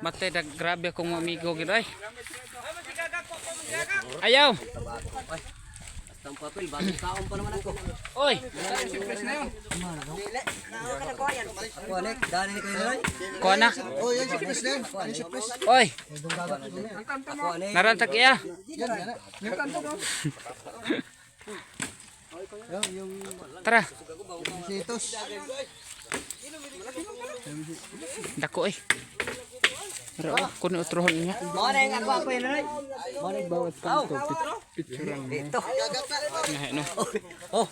Matay dag grabe akong amigo gid ay. Ayaw. Ang papel, bagong kaon pa naman ako. Oy. Kuanek, dali ni kayo na. Kuha na. Oh, yan si Chris din. Yan si Chris. Oy. Kuanek. Narantag iya. Yung kanto mo. Tara. Sitos. Dako eh. Pero kuno utrohon niya. Morning, ako yun na. Morning, bawat kanto. Picturean mo. Dito. No. Oh.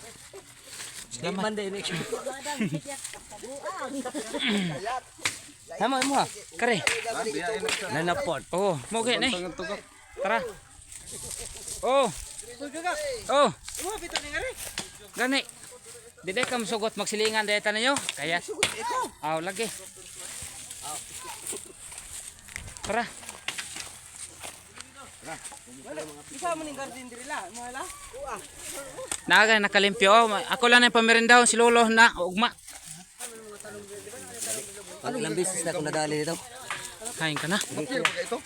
Salamat din. Tama mo ha. Kare. Nanapot. Oh, mo kay ni. Tara. Oh. Oh. Gani. Dide ka masugot magsilingan dayta ninyo. Kaya. Aw lagi. Tara. Isa mo ning garden diri la, mo hala. Naga nakalimpyo. Ako lang ang pamirindaw si Lolo na ugma. Ang ilang beses na ako nadali dito. Kain ka na. Ito.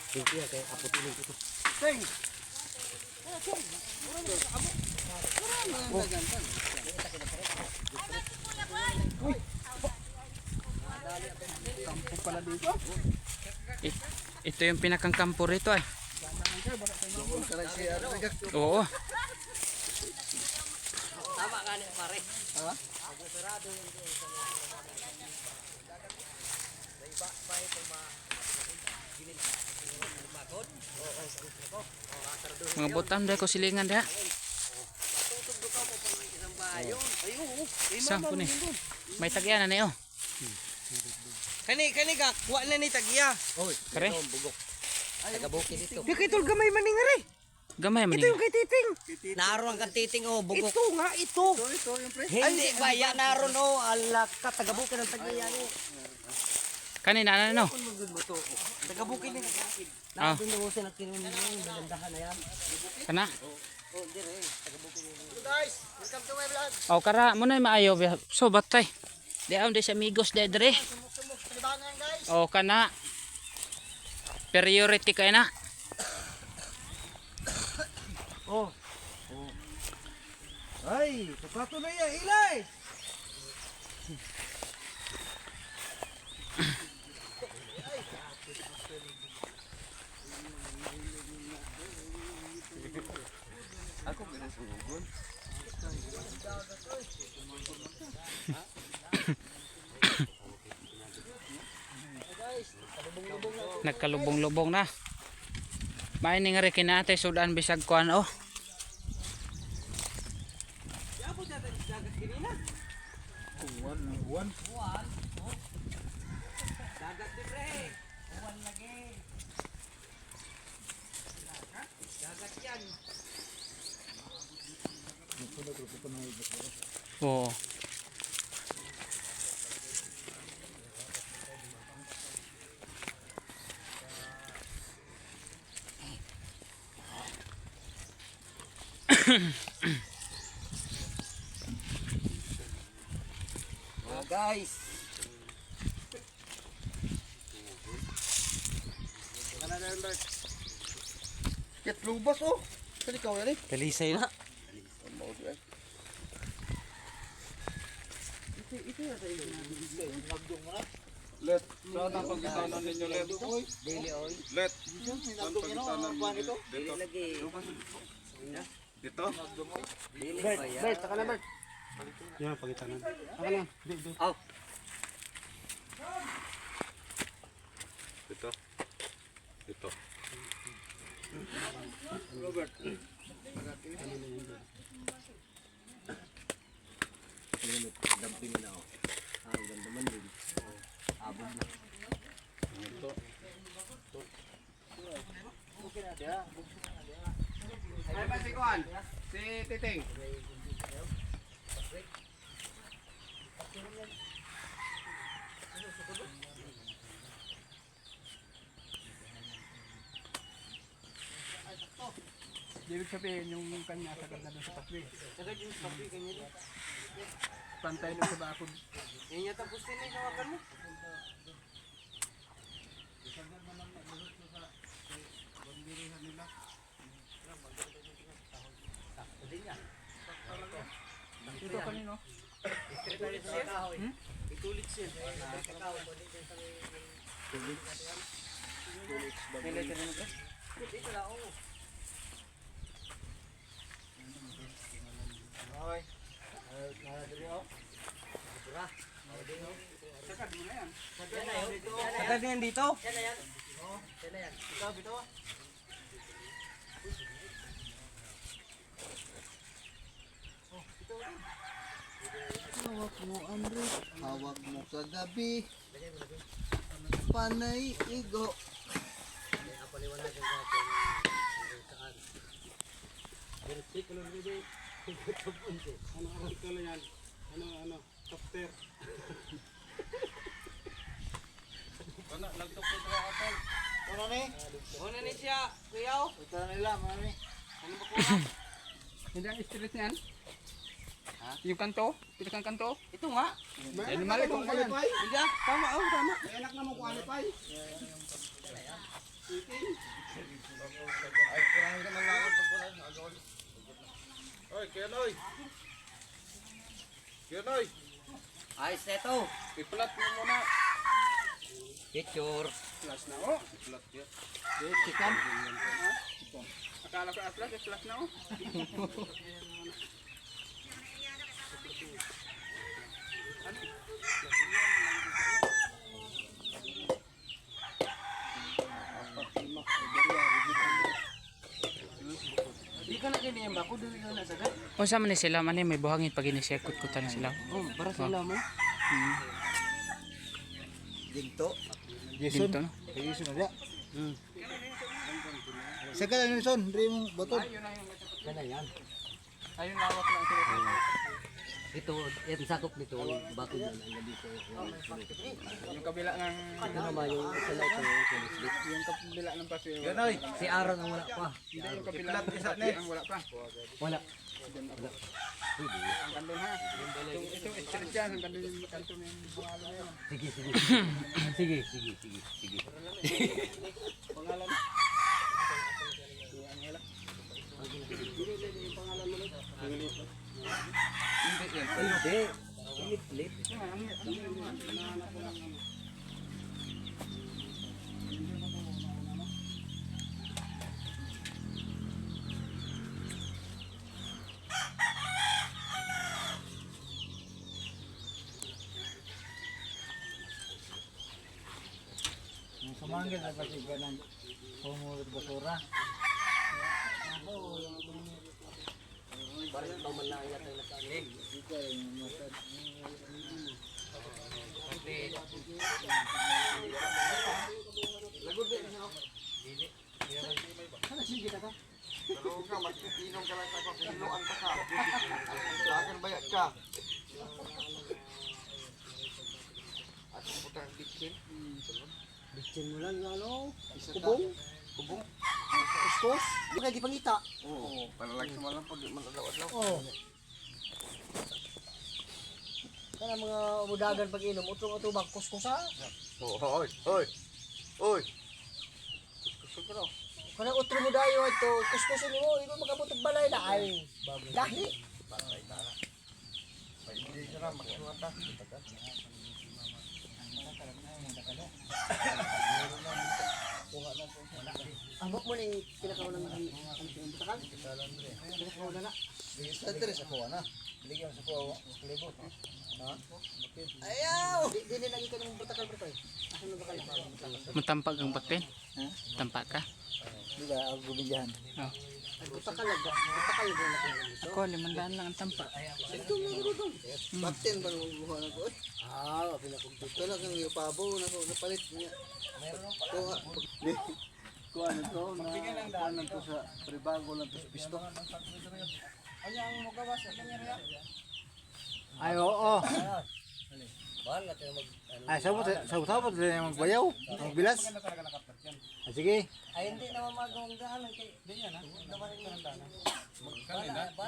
Ito yung pinakang kampo rito ay. Oo. Tama ka ni pare. Ha? Mga butang dahil ko silingan dah. Saan po ni? May tagyan na niyo. Kani ka, kuha na ni tagiya. Oy. Kare? Tagabuki dito. Di kay tol gamay man nga rin. Gamay man Ito ni. yung kay titing. Naroon ang katiting oh, bugok. Ito nga, ito. Ito yung pre. Hindi ba yan naroon oh, alak ka, tagabuki ng tagiya ni. Kanina ano? Tagabuki ni. Ah, Naroon daw sa nagtinun mo, balandahan na yan. kana. Guys, welcome to my vlog. Oh, kara mo na maayo. So batay. Di aon di sa amigos de dre. Libangan guys. Oh, kana. Priority kay na. Oh. Ay, kapato na yan, ilay. Nagkalubong-lubong na. May ni nga rin kinatay sudan bisag kuan oh. Oh. Guys. Ket lubas oh. Kali kau yan eh. Kalisay na. Let. Saan ang pagkitanan ninyo, Let? Daily oil. Let. Saan ang pagkitanan ninyo? Dito. Lagi. Dito. Daily pa yan. Bert, taka na Bert. Oh. Dito. Dito. Damping na ako. Ang ganda man din. Abog na. Ay ba si Kuan? Si Titing. Ibig sabihin yung kanya sagad na doon sa patwi. Sagad yung sabi kanya. Pantay na sa bakod. Yan yata gusto na yung hawakan mo. Agad yan dito. Hawak mo, Andre. Hawak mo sa gabi. Panay igo. Una ni siya, kuyaw. Ito nila, mami. Hindi ang stress niyan. Yung kanto, pinakang kanto. Ito nga. Yan mali kung yan. Hindi ah, tama oh, tama. May anak na mo kung ano pa eh. Oy, Kenoy. Kenoy. Ayos na ito. I-flat mo muna. Picture. Flash na oh. I-flat yan. Chicken. Akala ko flash na oh. Di ka na ganyan ba? Kung doon na sagad. O sa man ni sila man may buhangin pag inisekot-kutan na sila. Oh, para sa ila mo. Ginto. Dito no. Jason na dia. Saka lang Jason, dre mo botol. Kana yan. Ayun lawak lang sila. Ito, yan sakop nito. Bakit yan ang dito? Yung kabila ng Ito naman yung isa lang ito. yung kabila ng paso. Kenoy. Si Aaron ang wala pa. Hindi yung kabila ng Isa pati ang wala pa. Wala. Ang kandun ha. Ito stress yan. Ang kandun yung kanto ng bungalo na yun. Sige, sige. Sige, sige, sige, sige. Pangalan. Hindi. Lit-lit. Sumangga sa pati ganang pumulot basura. Parang ito man lang yata yung nakalig. Pero ka magtitinong ka lang sa pinuan pa ka. Lagan bayad ka. At putang bitchin. Bitsin mo lang yung ano. Kubong. Kubong. Kuskus. Baka di pangita. Oo. Para lang sumalang pag manadaw-adaw. Oo. Kana mga umudagan pag inom, utong-utubang kuskusa. Oy, oy. Oy. Kana utro mo dayo ito, kuskusin mo, imo makabutog balay na ay. Dahil Hindi sila makinuata. ambok mo ni pinakaunang ang butakal. Pinakauna na. Sa tres ako na. Ligyan sa ko libo. Ha? Ayaw! Di din lagi ka ng butakal bro. Asan mo bakal? Matampag ang batin. Tampak ka. Di ba ako gubiyahan. Oh. Ang butakal lag. Butakal mo na ito. Ako 500 lang ang tampak. Ito mo guro. Bakten ba nung buha na ko? Ah, pinakugtog. Ito lang yung pabaw na ko napalit niya. Kuha. Kuha na to na kuha na to sa pribago lang to sa pisto. Ay oo. Bahal na tayo mag ano. Ay sabot din magbayaw, magbilas. Ah, sige. Ay hindi naman magawang daanan kay. Di yan ha. Naman rin ng daanan.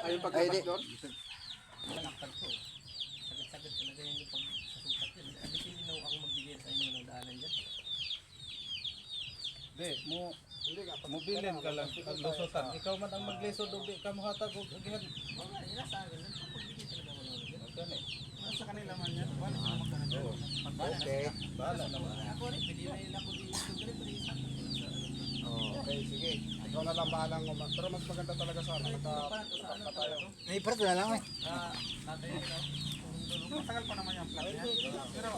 Ay pagkakit doon. Sagad talaga yung pagsusukat yun. Hindi sino ang magbigay sa inyo ng daanan dyan. Di, mo bilin ka lang ang lusutan. Ikaw man ang maglisod o di ka mohatag og agihan. Nasa akin lang. Pagbigay talaga mo ng dyan. Gani. sa kanila man yan. Wala na Okay. Bahala naman. Okay, sige. Ikaw na lang bahalang pero mas maganda talaga sana. Nagka tayo. May part na lang eh. Matagal pa naman yung plan niya. Pero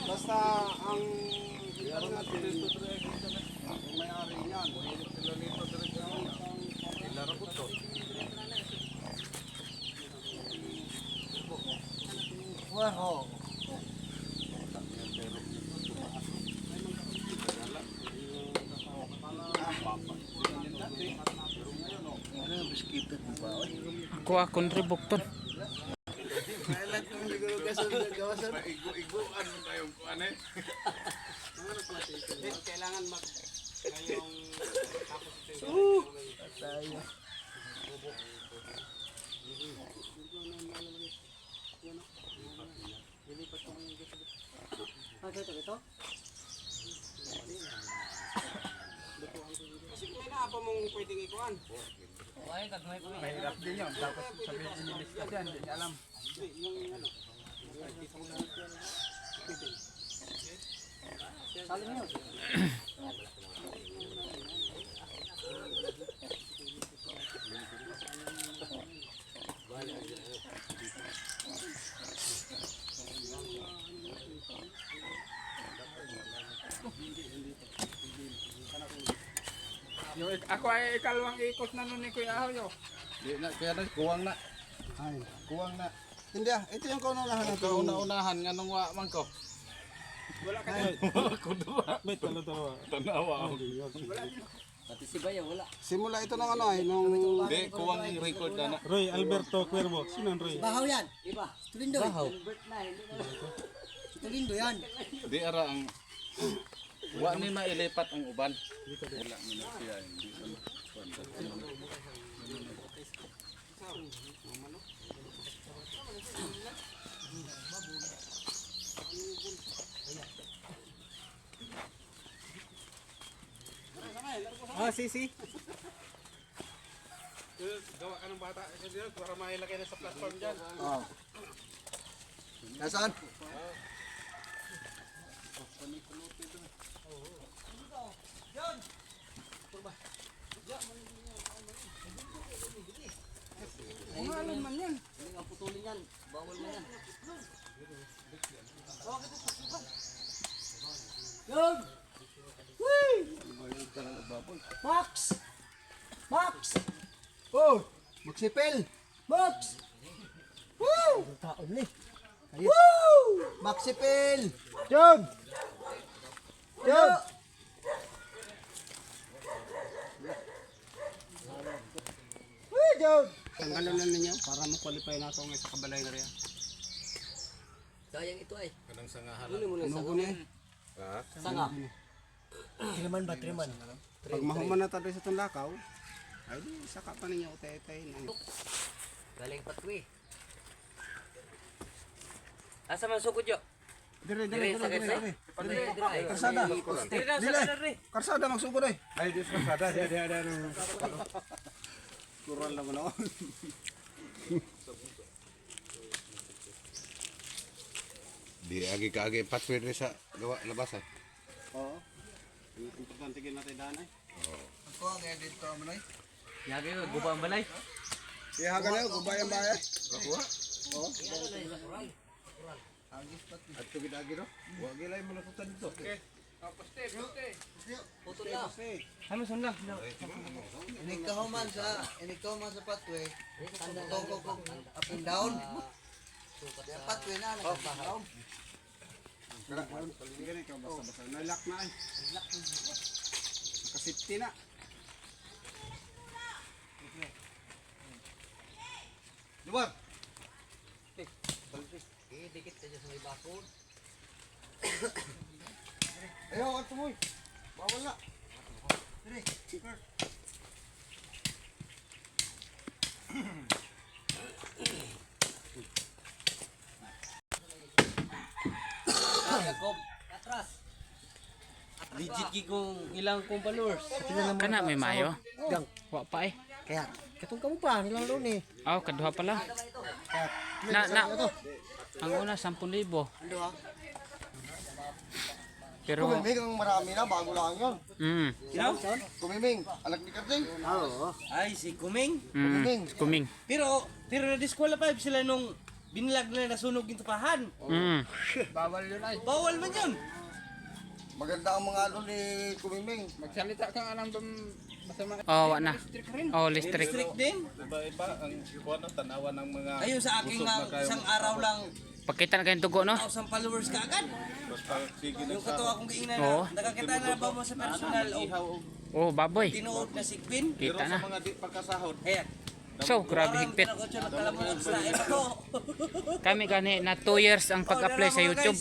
Basta ang ano natin, ang may-ari niyan, ilalito direct ang ilarabot to. Wow. Ano biskita mo ba? Ako kontribukton. Kailan kung siguro kasunod gawasan? Igu-iguan mo tayong kuan eh. kailangan ngayong Tayo. Ito? Kasi may naapa mong pwedeng ikuan. Mahirap din yun. Tapos sabihin inilista dyan, hindi niya alam. Salim yun. Ako ay ikalawang ikot na nun ni Kuya Ahoyo. Di na, kaya na, kuwang na. Ay. Kuwang na. Hindi ah, ito yung kaunahan Ang natin. kauna-unahan nga nung wa man ko. Wala ka dyan. Tanawa ako. Simula ito ng ano ay, nung... Hindi, kuwang record na na. Roy Alberto Cuervo. Sino ang Roy? Bahaw yan. Iba. Tulindo. Bahaw. Tulindo yan. Di ara ang... Wa ni mailipat ang uban. Wala mo na siya. Hindi ko na. Ah, sisi. Gawa ka ng bata kasi dyan para mailagay na sa platform dyan. Oh. Nasaan? Umalan man yan. Yun! Whee! Max! Max! Oh! Magsipil! Max! Woo! Taon ni. Woo! Magsipil! Yun! Yun! Woo! Yun! Tanggalan na ninyo para mo-qualify na ito ngayon sa kabalay na rin. Sayang ito ay. Kanang sangahan. Ano ko niya? Sanga. Triman ba? Triman. Pag mahuman na tayo sa itong lakaw, ay di, saka pa ninyo utay-utay. Galing patwi. Asa man sugod yo? Dire, Karsada. Karsada magsugod ay. Ay, di karsada. Dia. Kural naman ako. Di agi ka agi patwid sa gawa labas ay. Oo. Importante kin natin daan ay. Ako ang edit to manoy. Yagi guba ang balay. Kaya ganayo, gubayang bayan. Kuha. Oo. At tugid agi ro. Wa gilay mo nakutan dito. Okay. Puto na. Ano sunla? Inig man sa patwe. Tungkol ko up and down. Sa patwe na nagpahaw. Sige na ikaw basta-basta. Nalak na ay. Nakasipti na. Lubar! Dikit saja sa may bakod. Ayaw, ato mo. Bawal na. Jacob, atras. Legit gigong ilang kong followers. Kana may mayo. Gang. Wa pa eh. Kaya katong kamo pa nilang doon eh. Aw, kaduha pa lang. Ang una 10,000. Ano ha? Pero Kumiming ang marami na, bago lang yun. Kumiming, anak ni Karding. Ay, si Kuming. kuming. Pero na-disqualify sila nung binilag nila nasunog yung tupahan. Bawal yun ay. Bawal man yun. Maganda ang mga ano ni Kumiming. Magsalita kang alang masama. Oh, wa na. Strict rin. Oh, listrik. Strict din. Iba-iba ang kuwan ng tanawan ng mga Ayun sa aking isang araw lang Pakita na kayong tugo, no? 1,000 followers ka agad. basta sige Yung katuwa kong giingnan Oo. na nakakita na ba mo sa personal o Oh, baboy. tinuod na si Queen. pero Kita sa na. mga di pagkasahod Ayan. So, grabe higpit. Parang pinakotso nagkalam mo ng slain ako. Kami gani na 2 years ang pag-apply sa YouTube.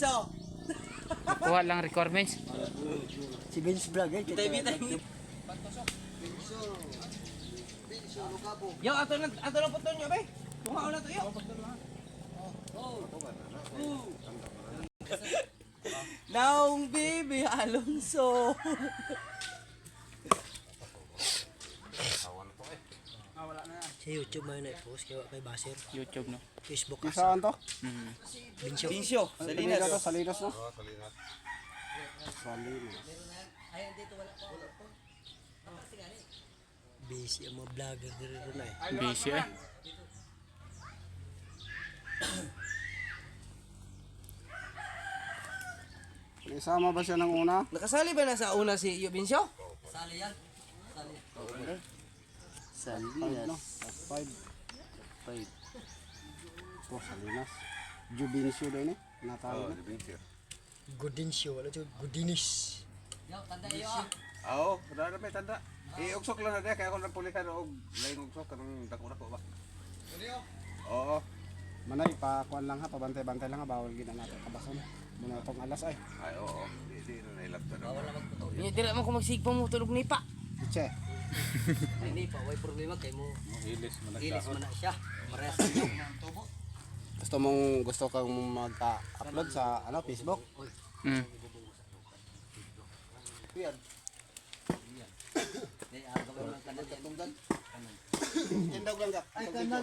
Kuha lang requirements. Si Vince Vlog eh. Bitay-bitay. Yo, ato na po nyo, be. Kuha na to, yo. Naong baby Alonso. Sa YouTube may na-post kay Basir. YouTube, no? Facebook Saan to? Binsyo. Pinsyo, Salinas. Salinas to, Salinas no? Busy ang mga vlogger dito na eh. Busy eh. Isama ba siya ng una? Nakasali ba na sa una si Pinsyo? No? 5. To, Salinas. Jubinsyo din eh. Natawag na. Godinsyo. Wala ito. Godinis. Oo, wala na may tanda. Ugsok lang na dia kaya ako nang pulihan og laing ugsok kanang dako-dako ba. Oo. Manay, pakuan lang ha. Pabantay-bantay lang ha. Bawal gina natin kabasan. Muna itong alas ay. Ay oo. Di na nailabta na. Hindi mo ko magsigpa mo tulog ni pa. Che. Hindi pa. May problema kay mo. Ilis man Ilis mo na siya. Parehas sa iyo. Tubo. Gusto kang magka-upload sa Facebook? Mm. Yan daw ganda. Ay, ganda.